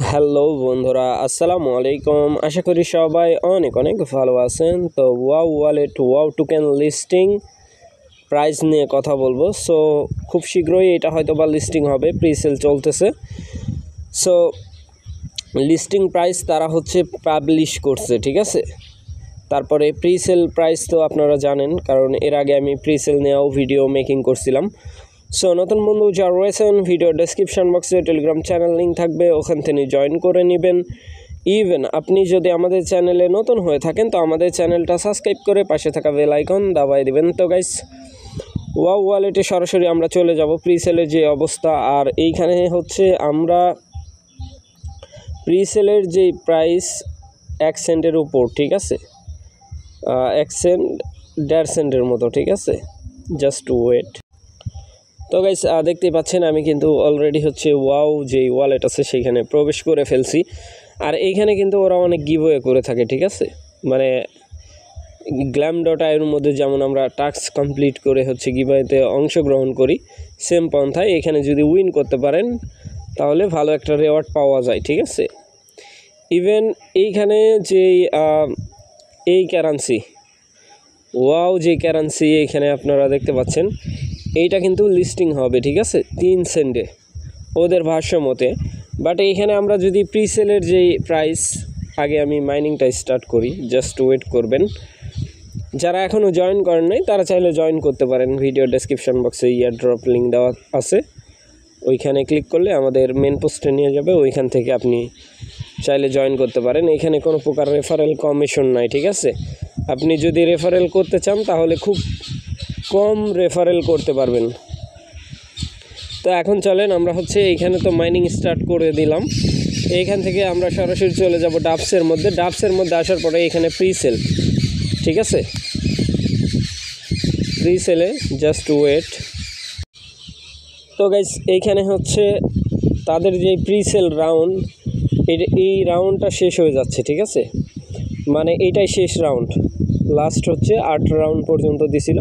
Hello বন্ধুরা, আসসালামু আলাইকুম। আশা করি সবাই অনেক অনেক ভালো আছেন। তো wow wallet wow token listing price নিয়ে কথা বলবো। সো খুব শীঘ্রই এটা হয়তো বা লিস্টিং হবে, প্রি সেল চলতেছে। সো লিস্টিং প্রাইস তারা পাবলিশ করছে, ঠিক আছে। তারপরে প্রি সেল প্রাইস তো আপনারা জানেন, কারণ এর আগে আমি প্রি সেল নিয়েও ভিডিও মেকিং করছিলাম। সো নতুন বন্ধু যারা রয়েছেন, ভিডিও ডেসক্রিপশন বক্সে টেলিগ্রাম চ্যানেল লিঙ্ক থাকবে, ওখান থেকে জয়েন করে নেবেন। ইভেন আপনি যদি আমাদের চ্যানেলে নতুন হয়ে থাকেন তো আমাদের চ্যানেলটা সাবস্ক্রাইব করে পাশে থাকা বেল আইকন দাবাই দিবেন। তো গাইস, ওয়াও ওয়ালেটে সরাসরি আমরা চলে যাব প্রি সেলের যে অবস্থা। আর এইখানে আমরা প্রি সেলের যে প্রাইস 1 সেন্টের উপর, ঠিক আছে, 1 সেন্ট 1.5 সেন্টের মতো, ঠিক আছে। Just wait. তো গাইস, দেখতেই পাচ্ছেন আমি কিন্তু অলরেডি ওয়াও যে ওয়ালেট আছে সেখানে প্রবেশ করে ফেলছি। আর এইখানে কিন্তু ওরা অনেক গিভওয়ে করে থাকে, ঠিক আছে। মানে গ্ল্যাম.আই এর মধ্যে যেমন আমরা টাস্ক কমপ্লিট করে গিভওয়েতে অংশগ্রহণ করি, সেম পন্থায় এখানে যদি উইন করতে পারেন তাহলে ভালো একটা রেওয়ার্ড পাওয়া যায়, ঠিক আছে। ইভেন এইখানে যে এই কারেন্সি ওয়াও যে কারেন্সি এখানে আপনারা দেখতে পাচ্ছেন, এইটা কিন্তু লিস্টিং হবে, ঠিক আছে, 3 সেন্টে ওদের ভাষ্য মতে। বাট এইখানে আমরা যদি প্রি সেলের যেই প্রাইস, আগে আমি মাইনিংটা স্টার্ট করি, জাস্ট ওয়েট করবেন। যারা এখনও জয়েন করেন নাই তারা চাইলে জয়েন করতে পারেন। ভিডিও ডেসক্রিপশন বক্সে ইয়ারড্রপ লিঙ্ক দেওয়া আছে, ওইখানে ক্লিক করলে আমাদের মেন পোস্টে নিয়ে যাবে। ওইখান থেকে আপনি চাইলে জয়েন করতে পারেন। এখানে কোনো প্রকার রেফারেল কমিশন নাই, ঠিক আছে। আপনি যদি রেফারেল করতে চান তাহলে খুব কম রেফারেল করতে পারবেন। তো এখন চলেন আমরা এইখানে তো মাইনিং স্টার্ট করে দিলাম। এইখান থেকে আমরা সরাসরি চলে যাব ডাবসের মধ্যে। ডাবসের মধ্যে আসার পরে এখানে প্রি সেল, ঠিক আছে, প্রি সেলে জাস্ট ওয়েট। তো গাইস, এইখানে তাদের যে প্রি সেল রাউন্ড, এই রাউন্ডটা শেষ হয়ে যাচ্ছে, ঠিক আছে। মানে এইটাই শেষ রাউন্ড, লাস্ট 8 রাউন্ড পর্যন্ত দিছিল,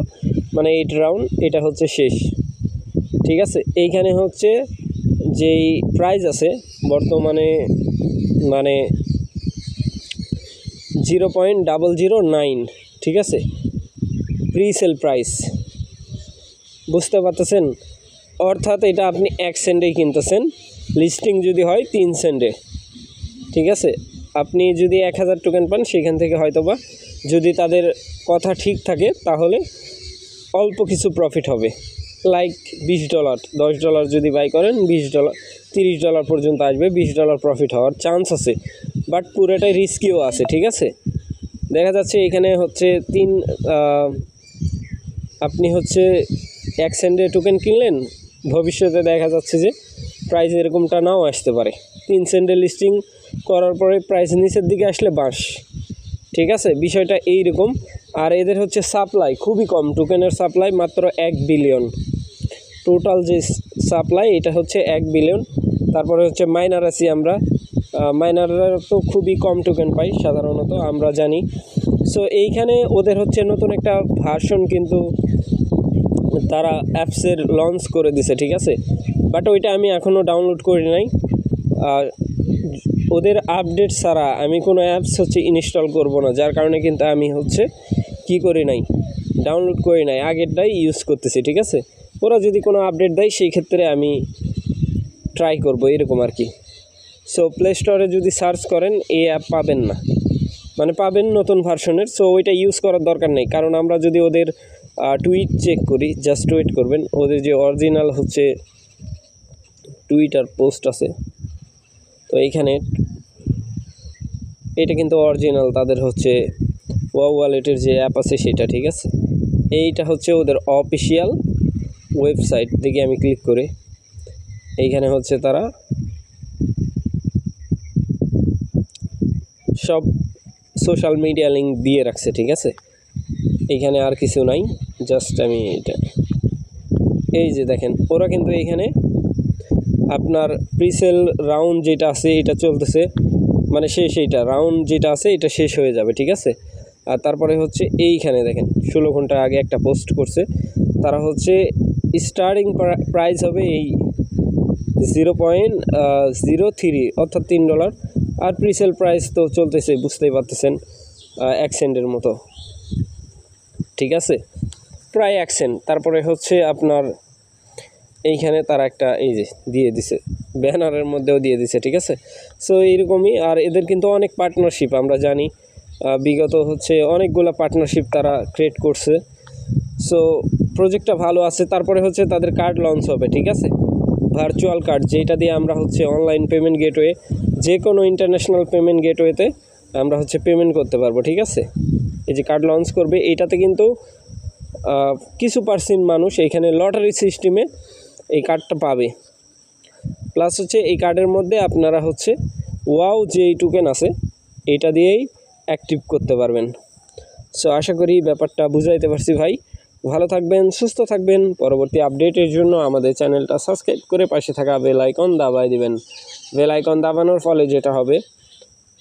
মানে 8 রাউন্ড, এটা শেষ, ঠিক আছে। এইখানে যেই প্রাইস আছে বর্তমানে, মানে 0.009, ঠিক আছে, প্রি সেল প্রাইস, বুঝতে পারতেছেন। অর্থাৎ এটা আপনি 1 সেন্টেই কিনতেছেন, লিস্টিং যদি হয় 3 সেন্টে, ঠিক আছে। আপনি যদি 1000 টোকেন পান সেখান থেকে হয়তোবা, যদি তাদের কথা ঠিক থাকে, তাহলে অল্প কিছু প্রফিট হবে। লাইক $20, $10 যদি বাই করেন, $20, $30 পর্যন্ত আসবে, $20 প্রফিট হওয়ার চান্স আছে। বাট পুরোটাই রিস্কিও আছে, ঠিক আছে। দেখা যাচ্ছে এখানে আপনি 1 সেন্টে টোকেন কিনলেন, ভবিষ্যতে দেখা যাচ্ছে যে প্রাইস এরকমটা নাও আসতে পারে। 3 সেন্টে লিস্টিং করার পরে প্রাইস নিচের দিকে আসলে বাঁশ, ঠিক আছে, বিষয়টা এইরকম। আর এদের সাপ্লাই খুবই কম, টোকেনের সাপ্লাই মাত্র 1 বিলিয়ন। টোটাল যে সাপ্লাই এটা 1 বিলিয়ন। তারপরে মাইনার আছি আমরা, মাইনাররা তো খুবই কম টোকেন পাই সাধারণত, আমরা জানি। সো এইখানে ওদের নতুন একটা ভার্সন কিন্তু তারা অ্যাপসের লঞ্চ করে দিছে, ঠিক আছে। বাট ওইটা আমি এখনও ডাউনলোড করি নাই। ওদের আপডেট ছাড়া আমি কোনো অ্যাপস ইনস্টল করব না, যার কারণে কিন্তু আমি কি করি নাই, ডাউনলোড করি নাই, আগেরটাই ইউজ করতেছি, ঠিক আছে। ওরা যদি কোনো আপডেট দেয় সেই ক্ষেত্রে আমি ট্রাই করব, এরকম আর কি। সো প্লে স্টোরে যদি সার্চ করেন এই অ্যাপ পাবেন না, মানে পাবেন নতুন ভার্সনের। সো ওইটা ইউজ করার দরকার নেই, কারণ আমরা যদি ওদের টুইট চেক করি, জাস্ট ওয়েট করবেন, ওদের যে অরিজিনাল টুইটার পোস্ট আছে, তো এইখানে এটা কিন্তু অরিজিনাল তাদের ওয়াও ওয়ালেটের যে অ্যাপ আছে সেটা, ঠিক আছে। এইটা ওদের অফিসিয়াল ওয়েবসাইট। দেখি আমি ক্লিক করে, এইখানে তারা সব সোশ্যাল মিডিয়া লিঙ্ক দিয়ে রাখছে, ঠিক আছে। এইখানে আর কিছু নাই, জাস্ট আমি এটা, এই যে দেখেন, ওরা কিন্তু এইখানে আপনার প্রিসেল রাউন্ড যেটা আছে এটা চলতেছে, মানে এইটা রাউন্ড যেটা আছে এটা শেষ হয়ে যাবে, ঠিক আছে। আর তারপরে এইখানে দেখেন 16 ঘন্টা আগে একটা পোস্ট করছে তারা, স্টার্টিং প্রাইস হবে এই 0.03 অর্থাৎ $3। আর প্রিসেল প্রাইস তো চলতেছে, বুঝতেই পারতেছেন, 1 সেন্টের মতো, ঠিক আছে, প্রায় 1 সেন্ট। তারপরে হচ্ছে আপনার এইখানে তারা একটা এই যে দিয়ে দিছে, ব্যানারের মধ্যেও দিয়ে দিছে, ঠিক আছে। সো এইরকমই। আর এদের কিন্তু অনেক পার্টনারশিপ আমরা জানি, বিগত হচ্ছে অনেকগুলো পার্টনারশিপ তারা ক্রিয়েট করছে। সো প্রজেক্টটা ভালো আছে। তারপরে হচ্ছে তাদের কার্ড লঞ্চ হবে, ঠিক আছে, ভার্চুয়াল কার্ড, যেটা দিয়ে আমরা হচ্ছে অনলাইন পেমেন্ট গেটওয়ে, যে কোনো ইন্টারন্যাশনাল পেমেন্ট গেটওয়েতে আমরা হচ্ছে পেমেন্ট করতে পারবো, ঠিক আছে। এই যে কার্ড লঞ্চ করবে, এইটাতে কিন্তু কিছু পার্সেন্ট মানুষ এখানে লটারি সিস্টেমে এই কার্ডটা পাবে। প্লাস হচ্ছে এই কার্ডের মধ্যে আপনারা হচ্ছে ওয়াও যে এই টোকেন আছে এটা দিয়েই অ্যাক্টিভ করতে পারবেন। সো আশা করি ব্যাপারটা বুঝাইতে পারছি ভাই। ভালো থাকবেন, সুস্থ থাকবেন। পরবর্তী আপডেটের জন্য আমাদের চ্যানেলটা সাবস্ক্রাইব করে পাশে থাকা বেল আইকন দাবায় দিবেন। বেল আইকন দাবানোর ফলে যেটা হবে,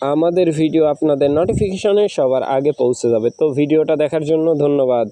আমাদের ভিডিও আপনাদের নোটিফিকেশনে সবার আগে পৌঁছে যাবে। তো ভিডিওটা দেখার জন্য ধন্যবাদ।